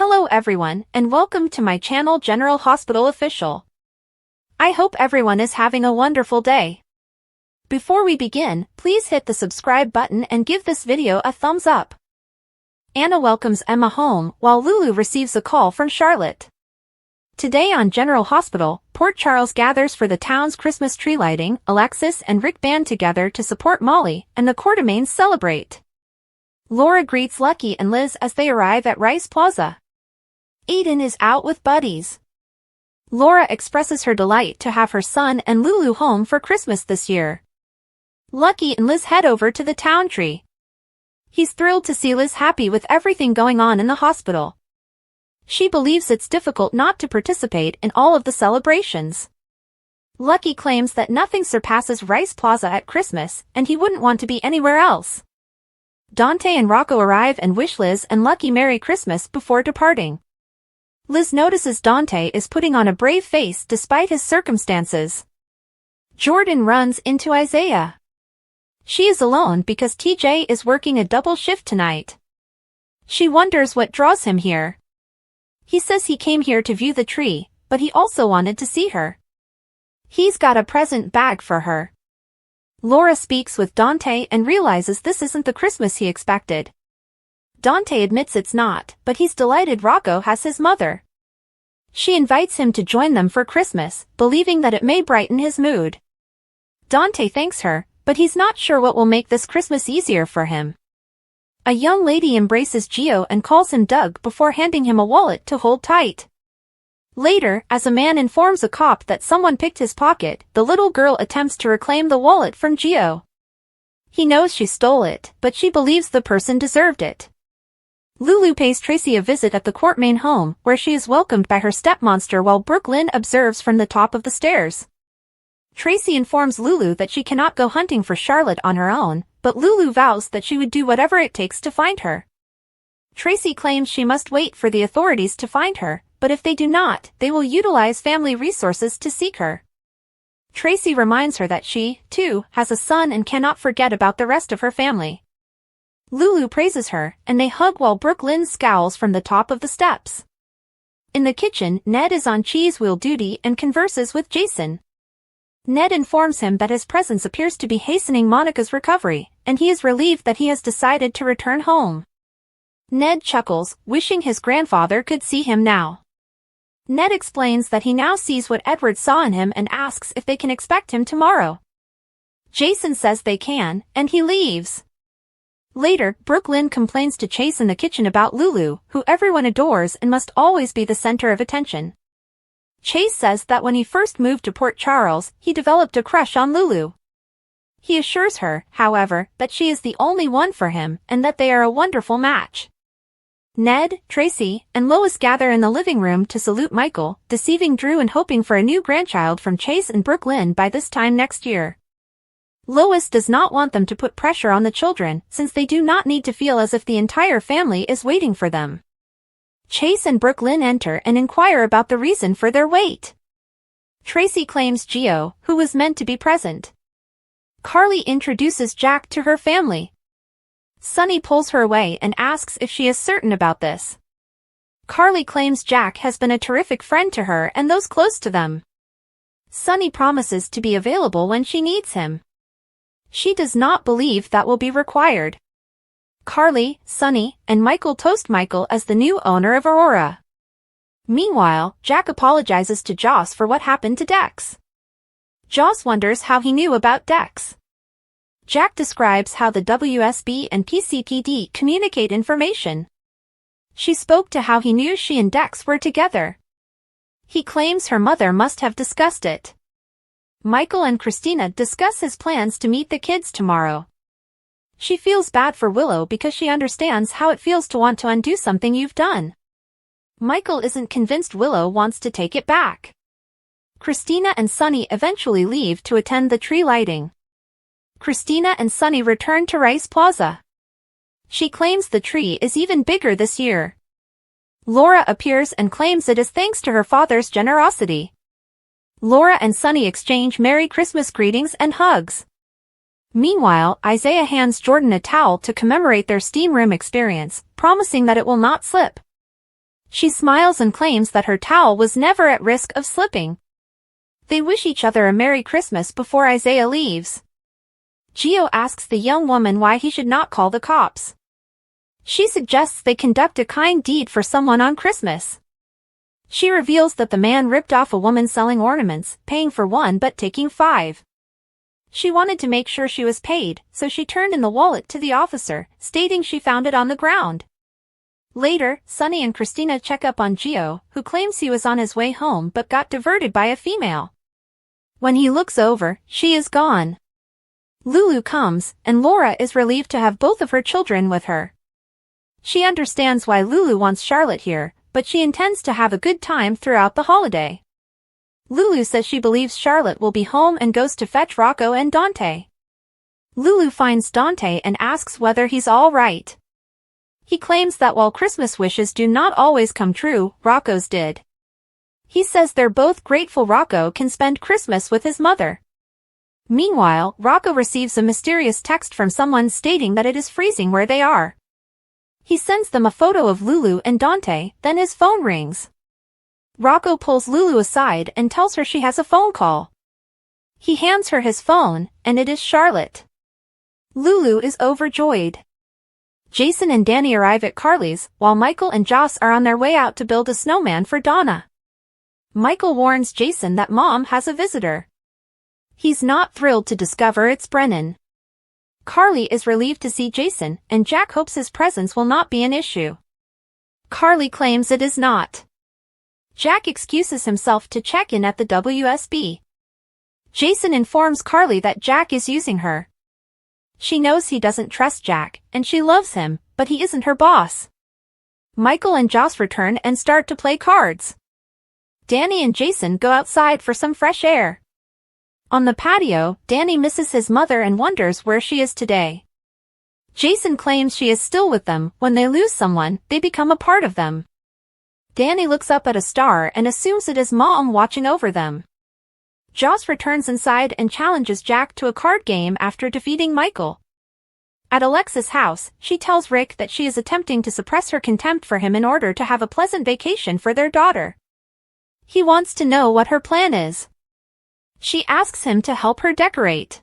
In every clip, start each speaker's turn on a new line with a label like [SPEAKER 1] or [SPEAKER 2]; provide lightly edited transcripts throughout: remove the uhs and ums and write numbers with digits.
[SPEAKER 1] Hello everyone, and welcome to my channel General Hospital Official. I hope everyone is having a wonderful day. Before we begin, please hit the subscribe button and give this video a thumbs up. Anna welcomes Emma home while Lulu receives a call from Charlotte. Today on General Hospital, Port Charles gathers for the town's Christmas tree lighting. Alexis and Rick band together to support Molly, and the Quartermaines celebrate. Laura greets Lucky and Liz as they arrive at Rice Plaza. Aiden is out with buddies. Laura expresses her delight to have her son and Lulu home for Christmas this year. Lucky and Liz head over to the town tree. He's thrilled to see Liz happy with everything going on in the hospital. She believes it's difficult not to participate in all of the celebrations. Lucky claims that nothing surpasses Rice Plaza at Christmas, and he wouldn't want to be anywhere else. Dante and Rocco arrive and wish Liz and Lucky Merry Christmas before departing. Liz notices Dante is putting on a brave face despite his circumstances. Jordan runs into Isaiah. She is alone because TJ is working a double shift tonight. She wonders what draws him here. He says he came here to view the tree, but he also wanted to see her. He's got a present bag for her. Laura speaks with Dante and realizes this isn't the Christmas he expected. Dante admits it's not, but he's delighted Rocco has his mother. She invites him to join them for Christmas, believing that it may brighten his mood. Dante thanks her, but he's not sure what will make this Christmas easier for him. A young lady embraces Gio and calls him Doug before handing him a wallet to hold tight. Later, as a man informs a cop that someone picked his pocket, the little girl attempts to reclaim the wallet from Gio. He knows she stole it, but she believes the person deserved it. Lulu pays Tracy a visit at the Quartermaine home, where she is welcomed by her stepmonster while Brooklyn observes from the top of the stairs. Tracy informs Lulu that she cannot go hunting for Charlotte on her own, but Lulu vows that she would do whatever it takes to find her. Tracy claims she must wait for the authorities to find her, but if they do not, they will utilize family resources to seek her. Tracy reminds her that she, too, has a son and cannot forget about the rest of her family. Lulu praises her, and they hug while Brooklyn scowls from the top of the steps. In the kitchen, Ned is on cheese wheel duty and converses with Jason. Ned informs him that his presence appears to be hastening Monica's recovery, and he is relieved that he has decided to return home. Ned chuckles, wishing his grandfather could see him now. Ned explains that he now sees what Edward saw in him and asks if they can expect him tomorrow. Jason says they can, and he leaves. Later, Brooklyn complains to Chase in the kitchen about Lulu, who everyone adores and must always be the center of attention. Chase says that when he first moved to Port Charles, he developed a crush on Lulu. He assures her, however, that she is the only one for him and that they are a wonderful match. Ned, Tracy, and Lois gather in the living room to salute Michael, deceiving Drew and hoping for a new grandchild from Chase and Brooklyn by this time next year. Lois does not want them to put pressure on the children, since they do not need to feel as if the entire family is waiting for them. Chase and Brooklyn enter and inquire about the reason for their wait. Tracy claims Gio, who was meant to be present. Carly introduces Jack to her family. Sunny pulls her away and asks if she is certain about this. Carly claims Jack has been a terrific friend to her and those close to them. Sunny promises to be available when she needs him. She does not believe that will be required. Carly, Sunny, and Michael toast Michael as the new owner of Aurora. Meanwhile, Jack apologizes to Joss for what happened to Dex. Joss wonders how he knew about Dex. Jack describes how the WSB and PCPD communicate information. She spoke to how he knew she and Dex were together. He claims her mother must have discussed it. Michael and Christina discuss his plans to meet the kids tomorrow. She feels bad for Willow because she understands how it feels to want to undo something you've done. Michael isn't convinced Willow wants to take it back. Christina and Sunny eventually leave to attend the tree lighting. Christina and Sunny return to Rice Plaza. She claims the tree is even bigger this year. Laura appears and claims it is thanks to her father's generosity. Laura and Sunny exchange Merry Christmas greetings and hugs. Meanwhile, Isaiah hands Jordan a towel to commemorate their steam room experience, promising that it will not slip. She smiles and claims that her towel was never at risk of slipping. They wish each other a Merry Christmas before Isaiah leaves. Gio asks the young woman why he should not call the cops. She suggests they conduct a kind deed for someone on Christmas. She reveals that the man ripped off a woman selling ornaments, paying for one but taking 5. She wanted to make sure she was paid, so she turned in the wallet to the officer, stating she found it on the ground. Later, Sunny and Christina check up on Gio, who claims he was on his way home but got diverted by a female. When he looks over, she is gone. Lulu comes, and Laura is relieved to have both of her children with her. She understands why Lulu wants Charlotte here, but she intends to have a good time throughout the holiday. Lulu says she believes Charlotte will be home and goes to fetch Rocco and Dante. Lulu finds Dante and asks whether he's all right. He claims that while Christmas wishes do not always come true, Rocco's did. He says they're both grateful Rocco can spend Christmas with his mother. Meanwhile, Rocco receives a mysterious text from someone stating that it is freezing where they are. He sends them a photo of Lulu and Dante, then his phone rings. Rocco pulls Lulu aside and tells her she has a phone call. He hands her his phone, and it is Charlotte. Lulu is overjoyed. Jason and Danny arrive at Carly's, while Michael and Joss are on their way out to build a snowman for Donna. Michael warns Jason that Mom has a visitor. He's not thrilled to discover it's Brennan. Carly is relieved to see Jason, and Jack hopes his presence will not be an issue. Carly claims it is not. Jack excuses himself to check in at the WSB. Jason informs Carly that Jack is using her. She knows he doesn't trust Jack, and she loves him, but he isn't her boss. Michael and Joss return and start to play cards. Danny and Jason go outside for some fresh air. On the patio, Danny misses his mother and wonders where she is today. Jason claims she is still with them. When they lose someone, they become a part of them. Danny looks up at a star and assumes it is Mom watching over them. Joss returns inside and challenges Jack to a card game after defeating Michael. At Alexa's house, she tells Rick that she is attempting to suppress her contempt for him in order to have a pleasant vacation for their daughter. He wants to know what her plan is. She asks him to help her decorate.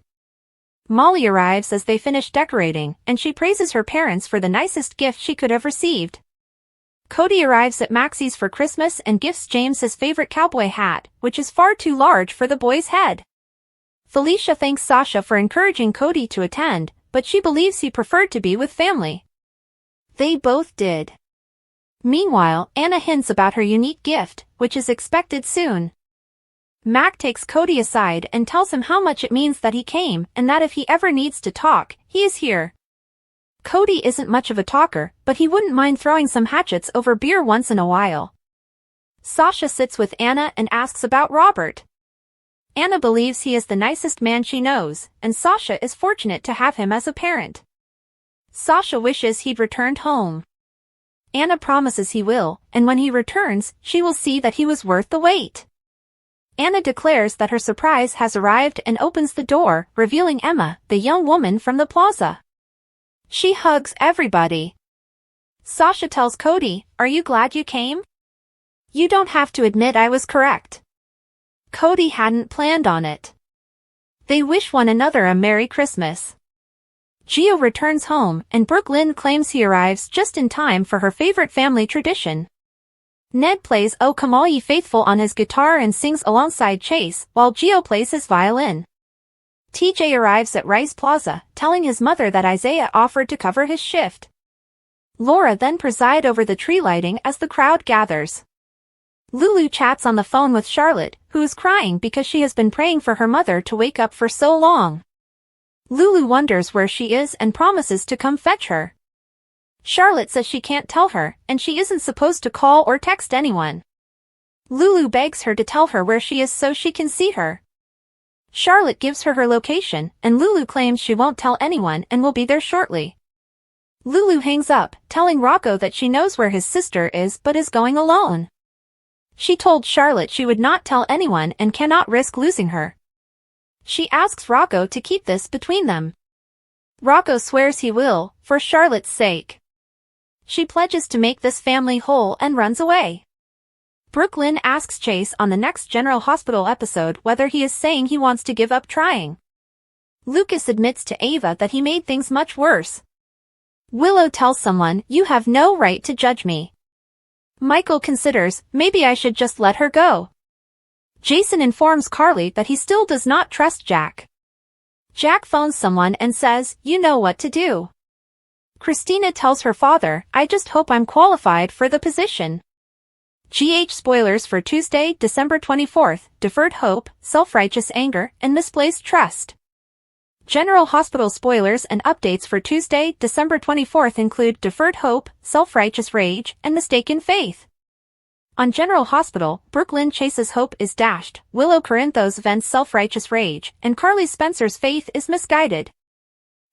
[SPEAKER 1] Molly arrives as they finish decorating, and she praises her parents for the nicest gift she could have received. Cody arrives at Maxie's for Christmas and gifts James his favorite cowboy hat, which is far too large for the boy's head. Felicia thanks Sasha for encouraging Cody to attend, but she believes he preferred to be with family. They both did. Meanwhile, Anna hints about her unique gift, which is expected soon. Mac takes Cody aside and tells him how much it means that he came, and that if he ever needs to talk, he is here. Cody isn't much of a talker, but he wouldn't mind throwing some hatchets over beer once in a while. Sasha sits with Anna and asks about Robert. Anna believes he is the nicest man she knows, and Sasha is fortunate to have him as a parent. Sasha wishes he'd returned home. Anna promises he will, and when he returns, she will see that he was worth the wait. Anna declares that her surprise has arrived and opens the door, revealing Emma, the young woman from the plaza. She hugs everybody. Sasha tells Cody, "Are you glad you came? You don't have to admit I was correct." Cody hadn't planned on it. They wish one another a Merry Christmas. Gio returns home, and Brooklyn claims he arrives just in time for her favorite family tradition. Ned plays "O Come All Ye Faithful" on his guitar and sings alongside Chase, while Gio plays his violin. TJ arrives at Rice Plaza, telling his mother that Isaiah offered to cover his shift. Laura then presides over the tree lighting as the crowd gathers. Lulu chats on the phone with Charlotte, who is crying because she has been praying for her mother to wake up for so long. Lulu wonders where she is and promises to come fetch her. Charlotte says she can't tell her, and she isn't supposed to call or text anyone. Lulu begs her to tell her where she is so she can see her. Charlotte gives her her location, and Lulu claims she won't tell anyone and will be there shortly. Lulu hangs up, telling Rocco that she knows where his sister is but is going alone. She told Charlotte she would not tell anyone and cannot risk losing her. She asks Rocco to keep this between them. Rocco swears he will, for Charlotte's sake. She pledges to make this family whole and runs away. Brooklyn asks Chase on the next General Hospital episode whether he is saying he wants to give up trying. Lucas admits to Ava that he made things much worse. Willow tells someone, "You have no right to judge me." Michael considers, maybe I should just let her go. Jason informs Carly that he still does not trust Jack. Jack phones someone and says, "You know what to do." Christina tells her father, "I just hope I'm qualified for the position." GH spoilers for Tuesday, December 24th, deferred hope, self-righteous anger, and misplaced trust. General Hospital spoilers and updates for Tuesday, December 24th include deferred hope, self-righteous rage, and mistaken faith. On General Hospital, Brooklyn Chase's hope is dashed, Willow Corinthos vents self-righteous rage, and Carly Spencer's faith is misguided.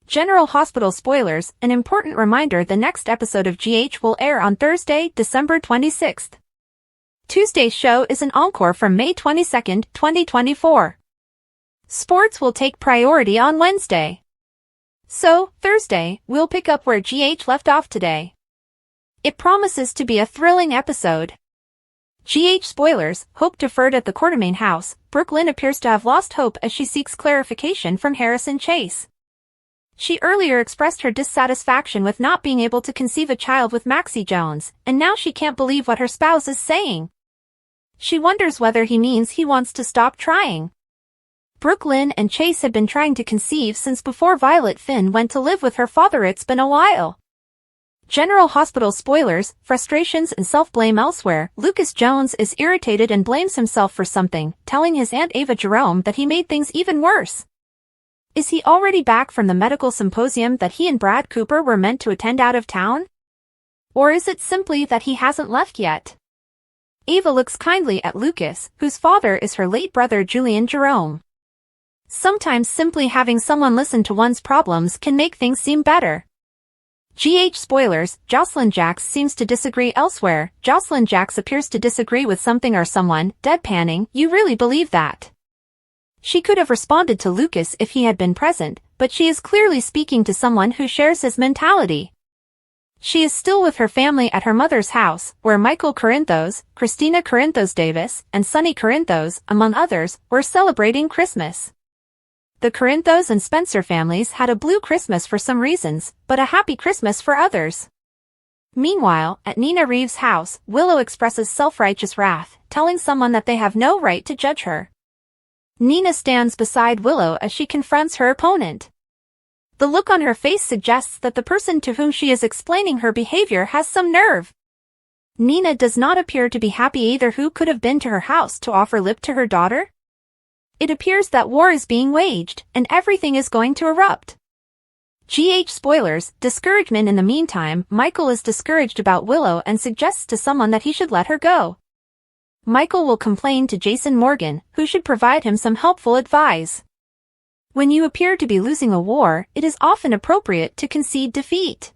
[SPEAKER 1] General Hospital spoilers, an important reminder: the next episode of GH will air on Thursday, December 26th. Tuesday's show is an encore from May 22, 2024. Sports will take priority on Wednesday. So, Thursday, we'll pick up where GH left off today. It promises to be a thrilling episode. GH spoilers, hope deferred at the Quartermain house. Brooklyn appears to have lost hope as she seeks clarification from Harrison Chase. She earlier expressed her dissatisfaction with not being able to conceive a child with Maxie Jones, and now she can't believe what her spouse is saying. She wonders whether he means he wants to stop trying. Brooklyn and Chase had been trying to conceive since before Violet Finn went to live with her father. It's been a while. General Hospital spoilers, frustrations and self-blame elsewhere. Lucas Jones is irritated and blames himself for something, telling his Aunt Ava Jerome that he made things even worse. Is he already back from the medical symposium that he and Brad Cooper were meant to attend out of town? Or is it simply that he hasn't left yet? Ava looks kindly at Lucas, whose father is her late brother Julian Jerome. Sometimes simply having someone listen to one's problems can make things seem better. GH spoilers, Jocelyn Jax seems to disagree elsewhere. Jocelyn Jax appears to disagree with something or someone, deadpanning, "You really believe that?" She could have responded to Lucas if he had been present, but she is clearly speaking to someone who shares his mentality. She is still with her family at her mother's house, where Michael Corinthos, Christina Corinthos Davis, and Sonny Corinthos, among others, were celebrating Christmas. The Corinthos and Spencer families had a blue Christmas for some reasons, but a happy Christmas for others. Meanwhile, at Nina Reeves' house, Willow expresses self-righteous wrath, telling someone that they have no right to judge her. Nina stands beside Willow as she confronts her opponent. The look on her face suggests that the person to whom she is explaining her behavior has some nerve. Nina does not appear to be happy either. Who could have been to her house to offer lip to her daughter? It appears that war is being waged, and everything is going to erupt. GH spoilers, discouragement. In the meantime, Michael is discouraged about Willow and suggests to someone that he should let her go. Michael will complain to Jason Morgan, who should provide him some helpful advice. When you appear to be losing a war, it is often appropriate to concede defeat.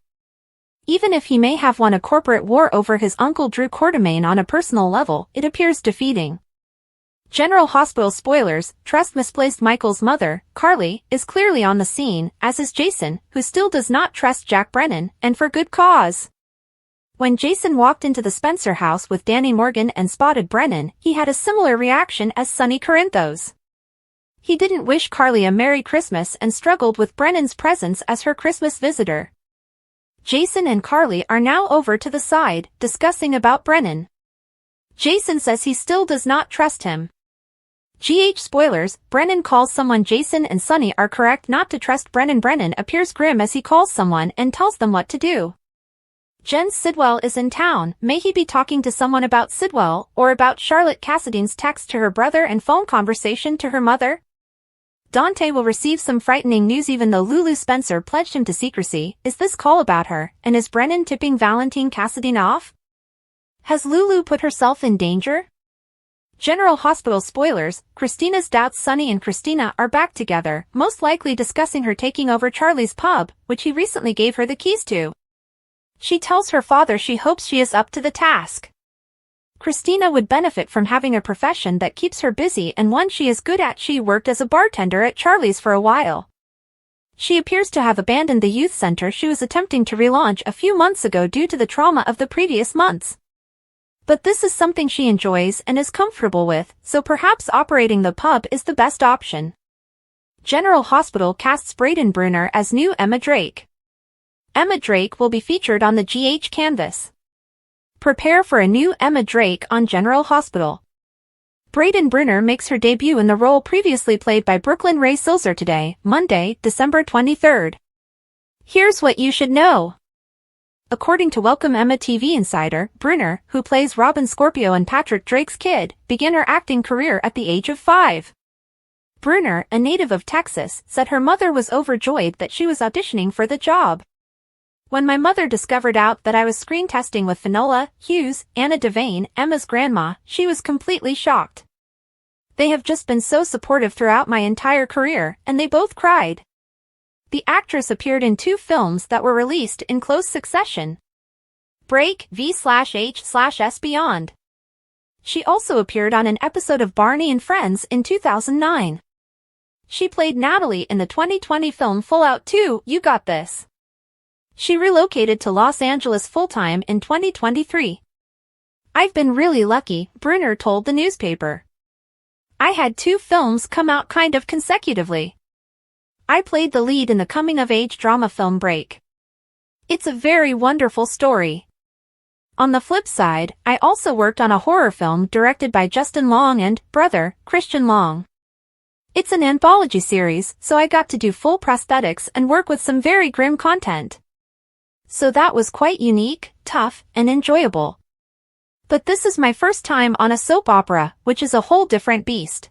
[SPEAKER 1] Even if he may have won a corporate war over his uncle Drew Quartermain on a personal level, it appears defeating. General Hospital spoilers, trust misplaced. Michael's mother, Carly, is clearly on the scene, as is Jason, who still does not trust Jack Brennan, and for good cause. When Jason walked into the Spencer house with Danny Morgan and spotted Brennan, he had a similar reaction as Sonny Corinthos. He didn't wish Carly a Merry Christmas and struggled with Brennan's presence as her Christmas visitor. Jason and Carly are now over to the side, discussing about Brennan. Jason says he still does not trust him. GH spoilers, Brennan calls someone. Jason and Sonny are correct not to trust Brennan. Brennan appears grim as he calls someone and tells them what to do. Jen Sidwell is in town. May he be talking to someone about Sidwell, or about Charlotte Cassidy's text to her brother and phone conversation to her mother? Dante will receive some frightening news even though Lulu Spencer pledged him to secrecy. Is this call about her, and is Brennan tipping Valentine Cassidy off? Has Lulu put herself in danger? General Hospital spoilers, Christina's doubts. Sonny and Christina are back together, most likely discussing her taking over Charlie's pub, which he recently gave her the keys to. She tells her father she hopes she is up to the task. Christina would benefit from having a profession that keeps her busy and one she is good at. She worked as a bartender at Charlie's for a while. She appears to have abandoned the youth center she was attempting to relaunch a few months ago due to the trauma of the previous months. But this is something she enjoys and is comfortable with, so perhaps operating the pub is the best option. General Hospital casts Brayden Bruner as new Emma Drake. Emma Drake will be featured on the GH canvas. Prepare for a new Emma Drake on General Hospital. Brayden Bruner makes her debut in the role previously played by Brooklyn Ray Silzer today, Monday, December 23rd. Here's what you should know. According to Welcome Emma TV Insider, Bruner, who plays Robin Scorpio and Patrick Drake's kid, began her acting career at the age of 5. Bruner, a native of Texas, said her mother was overjoyed that she was auditioning for the job. When my mother discovered out that I was screen testing with Finola Hughes, Anna Devane, Emma's grandma, she was completely shocked. They have just been so supportive throughout my entire career, and they both cried. The actress appeared in 2 films that were released in close succession. Break v/H/S Beyond. She also appeared on an episode of Barney and Friends in 2009. She played Natalie in the 2020 film Full Out 2, You Got This. She relocated to Los Angeles full-time in 2023. I've been really lucky, Bruner told the newspaper. I had 2 films come out kind of consecutively. I played the lead in the coming-of-age drama film Break. It's a very wonderful story. On the flip side, I also worked on a horror film directed by Justin Long and, brother, Christian Long. It's an anthology series, so I got to do full prosthetics and work with some very grim content. So that was quite unique, tough, and enjoyable. But this is my first time on a soap opera, which is a whole different beast.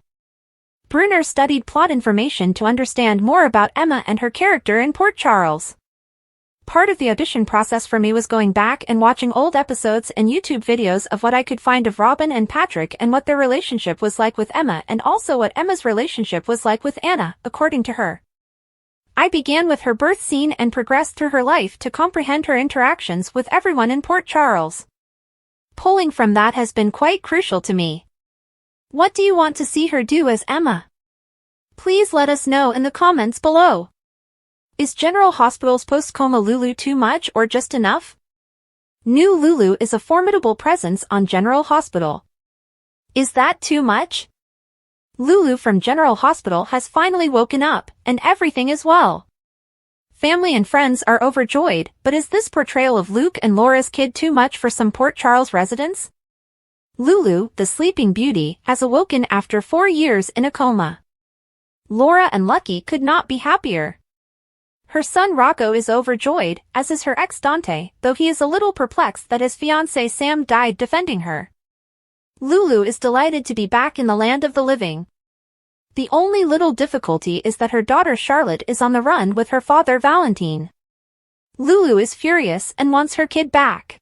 [SPEAKER 1] Bruner studied plot information to understand more about Emma and her character in Port Charles. Part of the audition process for me was going back and watching old episodes and YouTube videos of what I could find of Robin and Patrick and what their relationship was like with Emma and also what Emma's relationship was like with Anna, according to her. I began with her birth scene and progressed through her life to comprehend her interactions with everyone in Port Charles. Pulling from that has been quite crucial to me. What do you want to see her do as Emma? Please let us know in the comments below. Is General Hospital's post-coma Lulu too much or just enough? New Lulu is a formidable presence on General Hospital. Is that too much? Lulu from General Hospital has finally woken up, and everything is well. Family and friends are overjoyed, but is this portrayal of Luke and Laura's kid too much for some Port Charles residents? Lulu, the Sleeping Beauty, has awoken after 4 years in a coma. Laura and Lucky could not be happier. Her son Rocco is overjoyed, as is her ex Dante, though he is a little perplexed that his fiancé Sam died defending her. Lulu is delighted to be back in the land of the living. The only little difficulty is that her daughter Charlotte is on the run with her father Valentine. Lulu is furious and wants her kid back.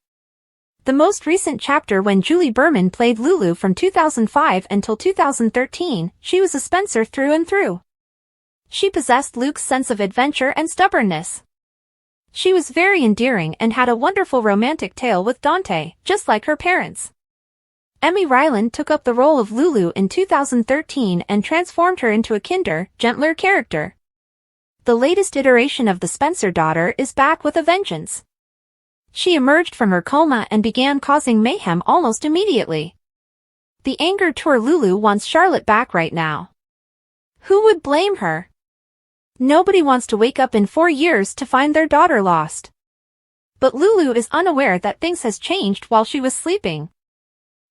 [SPEAKER 1] The most recent chapter when Julie Berman played Lulu from 2005 until 2013, she was a Spencer through and through. She possessed Luke's sense of adventure and stubbornness. She was very endearing and had a wonderful romantic tale with Dante, just like her parents. Emmy Ryland took up the role of Lulu in 2013 and transformed her into a kinder, gentler character. The latest iteration of the Spencer daughter is back with a vengeance. She emerged from her coma and began causing mayhem almost immediately. The anger tour Lulu wants Charlotte back right now. Who would blame her? Nobody wants to wake up in 4 years to find their daughter lost. But Lulu is unaware that things has changed while she was sleeping.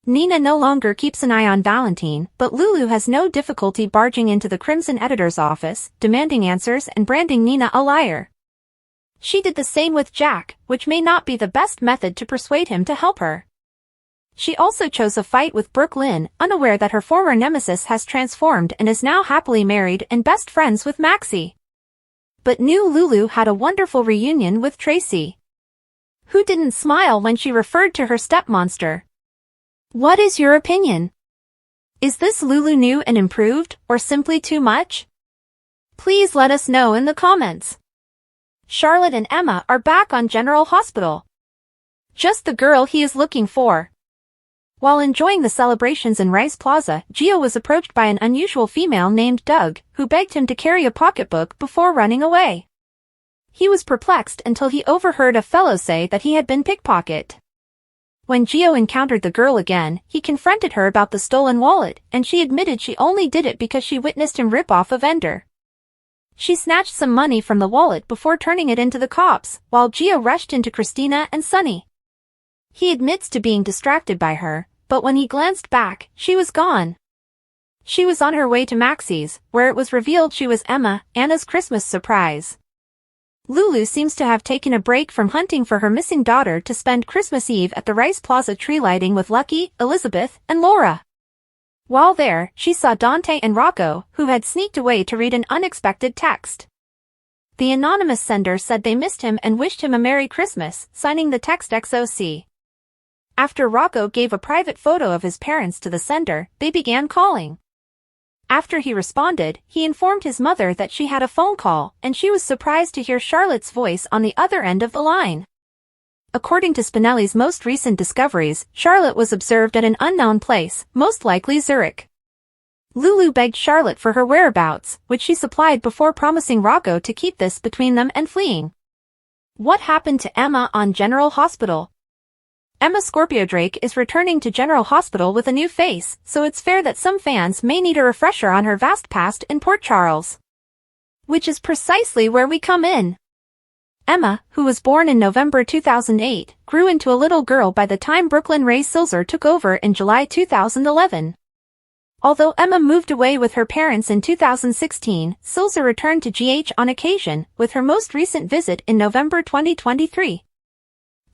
[SPEAKER 1] Nina no longer keeps an eye on Valentine, but Lulu has no difficulty barging into the Crimson editor's office, demanding answers and branding Nina a liar. She did the same with Jack, which may not be the best method to persuade him to help her. She also chose a fight with Brooke Lynn, unaware that her former nemesis has transformed and is now happily married and best friends with Maxie. But new Lulu had a wonderful reunion with Tracy. Who didn't smile when she referred to her stepmonster? What is your opinion? Is this Lulu new and improved, or simply too much? Please let us know in the comments. Charlotte and Emma are back on General Hospital. Just the girl he is looking for. While enjoying the celebrations in Rice Plaza, Gio was approached by an unusual female named Doug, who begged him to carry a pocketbook before running away. He was perplexed until he overheard a fellow say that he had been pickpocketed. When Gio encountered the girl again, he confronted her about the stolen wallet, and she admitted she only did it because she witnessed him rip off a vendor. She snatched some money from the wallet before turning it into the cops, while Gio rushed into Christina and Sunny. He admits to being distracted by her, but when he glanced back, she was gone. She was on her way to Maxie's, where it was revealed she was Emma, Anna's Christmas surprise. Lulu seems to have taken a break from hunting for her missing daughter to spend Christmas Eve at the Rice Plaza tree lighting with Lucky, Elizabeth, and Laura. While there, she saw Dante and Rocco, who had sneaked away to read an unexpected text. The anonymous sender said they missed him and wished him a Merry Christmas, signing the text XOC. After Rocco gave a private photo of his parents to the sender, they began calling. After he responded, he informed his mother that she had a phone call, and she was surprised to hear Charlotte's voice on the other end of the line. According to Spinelli's most recent discoveries, Charlotte was observed at an unknown place, most likely Zurich. Lulu begged Charlotte for her whereabouts, which she supplied before promising Rocco to keep this between them and fleeing. What happened to Emma on General Hospital? Emma Scorpio Drake is returning to General Hospital with a new face, so it's fair that some fans may need a refresher on her vast past in Port Charles. Which is precisely where we come in. Emma, who was born in November 2008, grew into a little girl by the time Brooklyn Ray Silzer took over in July 2011. Although Emma moved away with her parents in 2016, Silzer returned to GH on occasion, with her most recent visit in November 2023.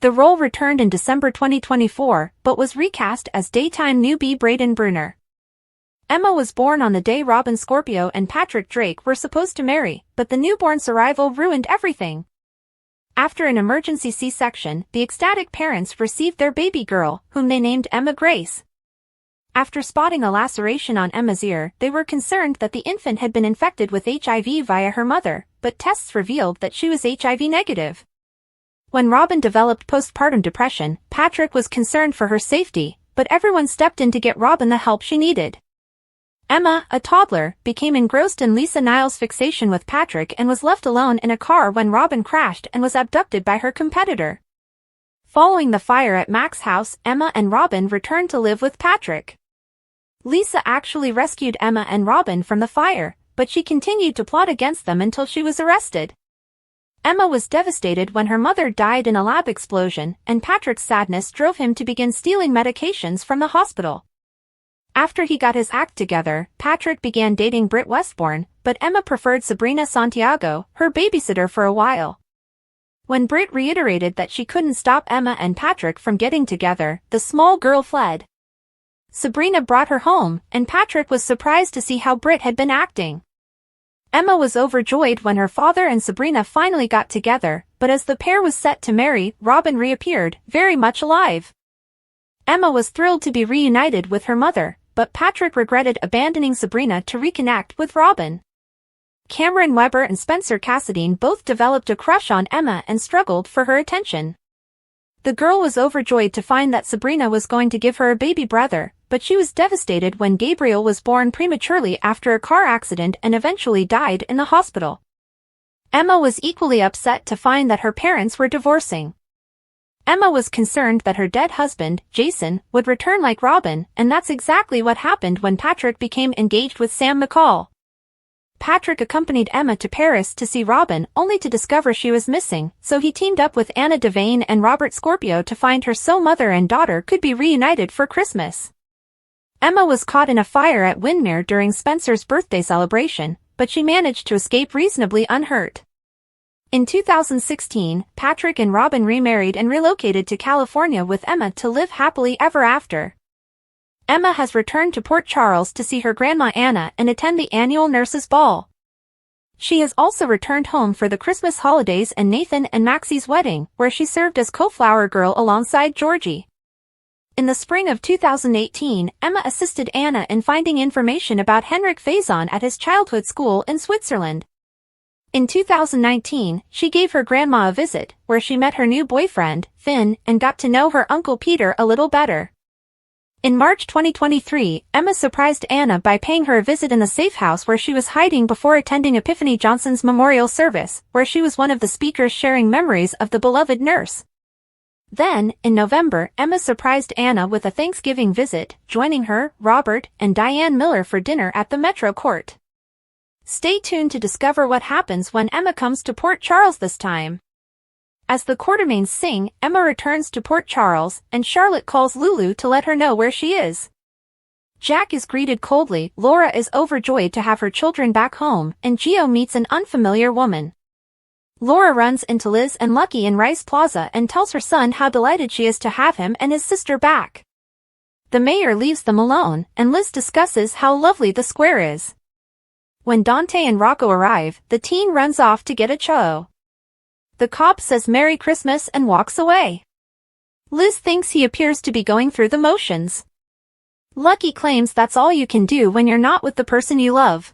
[SPEAKER 1] The role returned in December 2024, but was recast as daytime newbie Braden Bruner. Emma was born on the day Robin Scorpio and Patrick Drake were supposed to marry, but the newborn's arrival ruined everything. After an emergency C-section, the ecstatic parents received their baby girl, whom they named Emma Grace. After spotting a laceration on Emma's ear, they were concerned that the infant had been infected with HIV via her mother, but tests revealed that she was HIV negative. When Robin developed postpartum depression, Patrick was concerned for her safety, but everyone stepped in to get Robin the help she needed. Emma, a toddler, became engrossed in Lisa Niles' fixation with Patrick and was left alone in a car when Robin crashed and was abducted by her competitor. Following the fire at Mac's house, Emma and Robin returned to live with Patrick. Lisa actually rescued Emma and Robin from the fire, but she continued to plot against them until she was arrested. Emma was devastated when her mother died in a lab explosion, and Patrick's sadness drove him to begin stealing medications from the hospital. After he got his act together, Patrick began dating Britt Westbourne, but Emma preferred Sabrina Santiago, her babysitter, for a while. When Britt reiterated that she couldn't stop Emma and Patrick from getting together, the small girl fled. Sabrina brought her home, and Patrick was surprised to see how Britt had been acting. Emma was overjoyed when her father and Sabrina finally got together, but as the pair was set to marry, Robin reappeared, very much alive. Emma was thrilled to be reunited with her mother, but Patrick regretted abandoning Sabrina to reconnect with Robin. Cameron Weber and Spencer Cassadine both developed a crush on Emma and struggled for her attention. The girl was overjoyed to find that Sabrina was going to give her a baby brother, but she was devastated when Gabriel was born prematurely after a car accident and eventually died in the hospital. Emma was equally upset to find that her parents were divorcing. Emma was concerned that her dead husband, Jason, would return like Robin, and that's exactly what happened when Patrick became engaged with Sam McCall. Patrick accompanied Emma to Paris to see Robin, only to discover she was missing, so he teamed up with Anna Devane and Robert Scorpio to find her so mother and daughter could be reunited for Christmas. Emma was caught in a fire at Windermere during Spencer's birthday celebration, but she managed to escape reasonably unhurt. In 2016, Patrick and Robin remarried and relocated to California with Emma to live happily ever after. Emma has returned to Port Charles to see her grandma Anna and attend the annual Nurses' Ball. She has also returned home for the Christmas holidays and Nathan and Maxie's wedding, where she served as co-flower girl alongside Georgie. In the spring of 2018, Emma assisted Anna in finding information about Henrik Faison at his childhood school in Switzerland. In 2019, she gave her grandma a visit, where she met her new boyfriend, Finn, and got to know her Uncle Peter a little better. In March 2023, Emma surprised Anna by paying her a visit in the safe house where she was hiding before attending Epiphany Johnson's memorial service, where she was one of the speakers sharing memories of the beloved nurse. Then, in November, Emma surprised Anna with a Thanksgiving visit, joining her, Robert, and Diane Miller for dinner at the Metro Court. Stay tuned to discover what happens when Emma comes to Port Charles this time. As the Quartermaines sing, Emma returns to Port Charles, and Charlotte calls Lulu to let her know where she is. Jack is greeted coldly, Laura is overjoyed to have her children back home, and Gio meets an unfamiliar woman. Laura runs into Liz and Lucky in Rice Plaza and tells her son how delighted she is to have him and his sister back. The mayor leaves them alone, and Liz discusses how lovely the square is. When Dante and Rocco arrive, the teen runs off to get a cho. The cop says Merry Christmas and walks away. Liz thinks he appears to be going through the motions. Lucky claims that's all you can do when you're not with the person you love.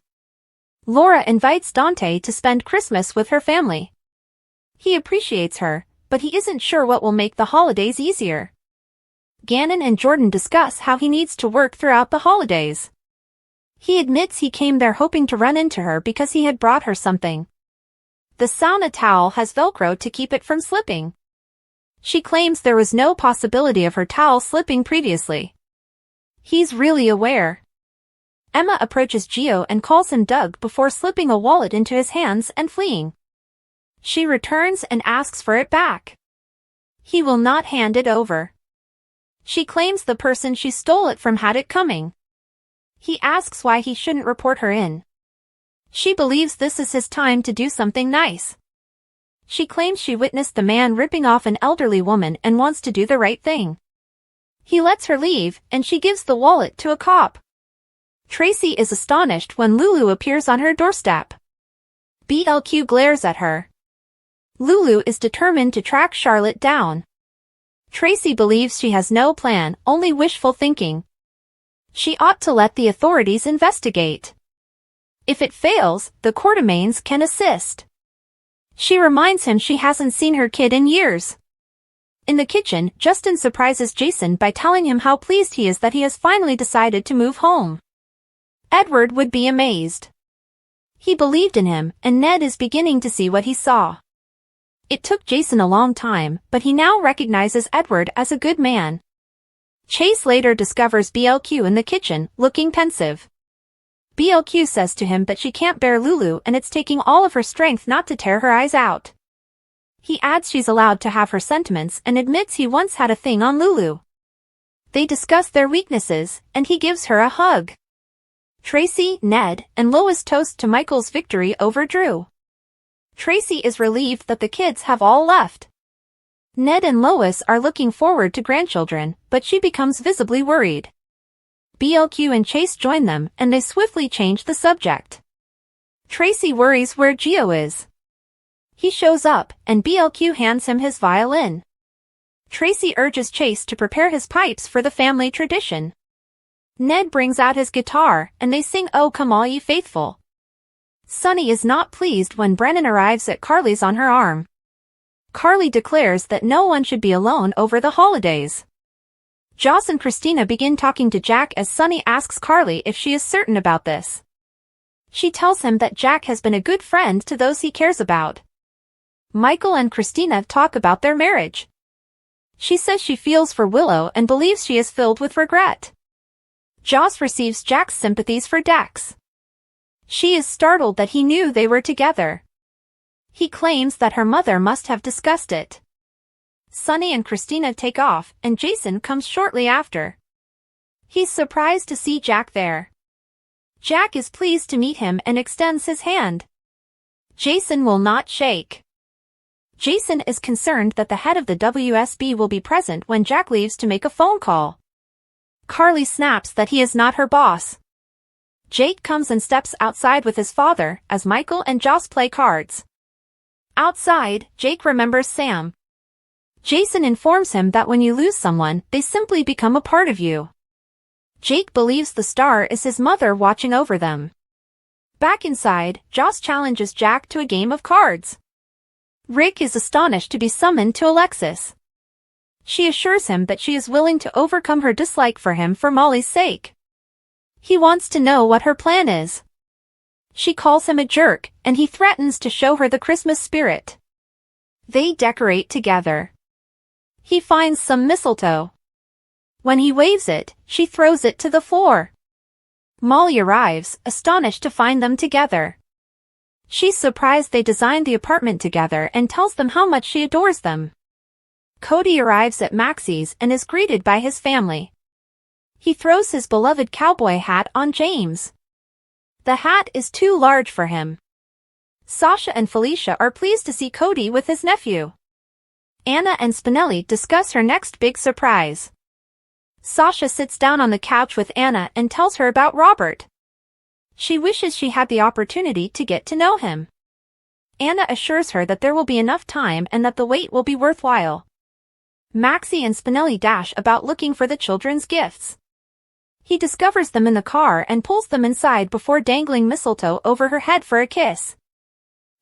[SPEAKER 1] Laura invites Dante to spend Christmas with her family. He appreciates her, but he isn't sure what will make the holidays easier. Gannon and Jordan discuss how he needs to work throughout the holidays. He admits he came there hoping to run into her because he had brought her something. The sauna towel has Velcro to keep it from slipping. She claims there was no possibility of her towel slipping previously. He's really aware. Emma approaches Gio and calls him Doug before slipping a wallet into his hands and fleeing. She returns and asks for it back. He will not hand it over. She claims the person she stole it from had it coming. He asks why he shouldn't report her in. She believes this is his time to do something nice. She claims she witnessed the man ripping off an elderly woman and wants to do the right thing. He lets her leave, and she gives the wallet to a cop. Tracy is astonished when Lulu appears on her doorstep. BLQ glares at her. Lulu is determined to track Charlotte down. Tracy believes she has no plan, only wishful thinking. She ought to let the authorities investigate. If it fails, the Quartermaines can assist. She reminds him she hasn't seen her kid in years. In the kitchen, Justin surprises Jason by telling him how pleased he is that he has finally decided to move home. Edward would be amazed. He believed in him, and Ned is beginning to see what he saw. It took Jason a long time, but he now recognizes Edward as a good man. Chase later discovers BLQ in the kitchen, looking pensive. BLQ says to him that she can't bear Lulu and it's taking all of her strength not to tear her eyes out. He adds she's allowed to have her sentiments and admits he once had a thing on Lulu. They discuss their weaknesses, and he gives her a hug. Tracy, Ned, and Lois toast to Michael's victory over Drew. Tracy is relieved that the kids have all left. Ned and Lois are looking forward to grandchildren, but she becomes visibly worried. BLQ and Chase join them, and they swiftly change the subject. Tracy worries where Gio is. He shows up, and BLQ hands him his violin. Tracy urges Chase to prepare his pipes for the family tradition. Ned brings out his guitar, and they sing "Oh Come All Ye Faithful." Sunny is not pleased when Brennan arrives at Carly's on her arm. Carly declares that no one should be alone over the holidays. Joss and Christina begin talking to Jack as Sunny asks Carly if she is certain about this. She tells him that Jack has been a good friend to those he cares about. Michael and Christina talk about their marriage. She says she feels for Willow and believes she is filled with regret. Joss receives Jack's sympathies for Dex. She is startled that he knew they were together. He claims that her mother must have discussed it. Sunny and Christina take off, and Jason comes shortly after. He's surprised to see Jack there. Jack is pleased to meet him and extends his hand. Jason will not shake. Jason is concerned that the head of the WSB will be present when Jack leaves to make a phone call. Carly snaps that he is not her boss. Jake comes and steps outside with his father as Michael and Joss play cards. Outside, Jake remembers Sam. Jason informs him that when you lose someone, they simply become a part of you. Jake believes the star is his mother watching over them. Back inside, Joss challenges Jack to a game of cards. Rick is astonished to be summoned to Alexis. She assures him that she is willing to overcome her dislike for him for Molly's sake. He wants to know what her plan is. She calls him a jerk, and he threatens to show her the Christmas spirit. They decorate together. He finds some mistletoe. When he waves it, she throws it to the floor. Molly arrives, astonished to find them together. She's surprised they designed the apartment together and tells them how much she adores them. Cody arrives at Maxie's and is greeted by his family. He throws his beloved cowboy hat on James. The hat is too large for him. Sasha and Felicia are pleased to see Cody with his nephew. Anna and Spinelli discuss her next big surprise. Sasha sits down on the couch with Anna and tells her about Robert. She wishes she had the opportunity to get to know him. Anna assures her that there will be enough time and that the wait will be worthwhile. Maxie and Spinelli dash about looking for the children's gifts. He discovers them in the car and pulls them inside before dangling mistletoe over her head for a kiss.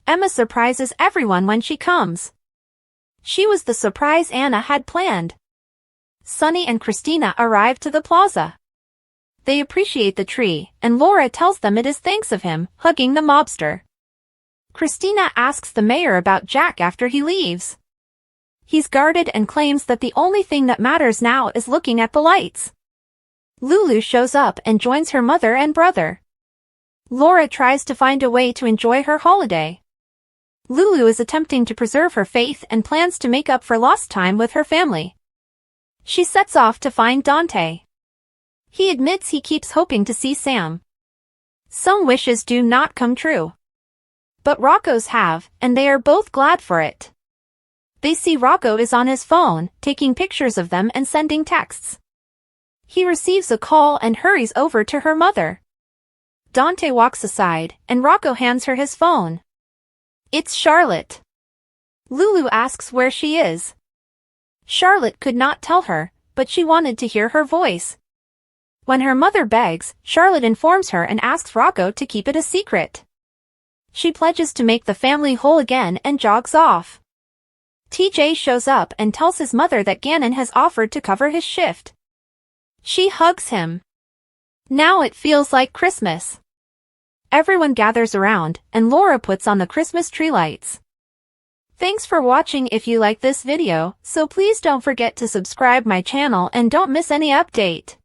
[SPEAKER 1] Emma surprises everyone when she comes. She was the surprise Anna had planned. Sunny and Christina arrive to the plaza. They appreciate the tree, and Laura tells them it is thanks of him, hugging the mobster. Christina asks the mayor about Jack after he leaves. He's guarded and claims that the only thing that matters now is looking at the lights. Lulu shows up and joins her mother and brother. Laura tries to find a way to enjoy her holiday. Lulu is attempting to preserve her faith and plans to make up for lost time with her family. She sets off to find Dante. He admits he keeps hoping to see Sam. Some wishes do not come true. But Rocco's have, and they are both glad for it. They see Rocco is on his phone, taking pictures of them and sending texts. He receives a call and hurries over to her mother. Dante walks aside, and Rocco hands her his phone. It's Charlotte. Lulu asks where she is. Charlotte could not tell her, but she wanted to hear her voice. When her mother begs, Charlotte informs her and asks Rocco to keep it a secret. She pledges to make the family whole again and jogs off. TJ shows up and tells his mother that Gannon has offered to cover his shift. She hugs him. Now it feels like Christmas. Everyone gathers around, and Laura puts on the Christmas tree lights. Thanks for watching. If you like this video, so please don't forget to subscribe my channel and don't miss any update.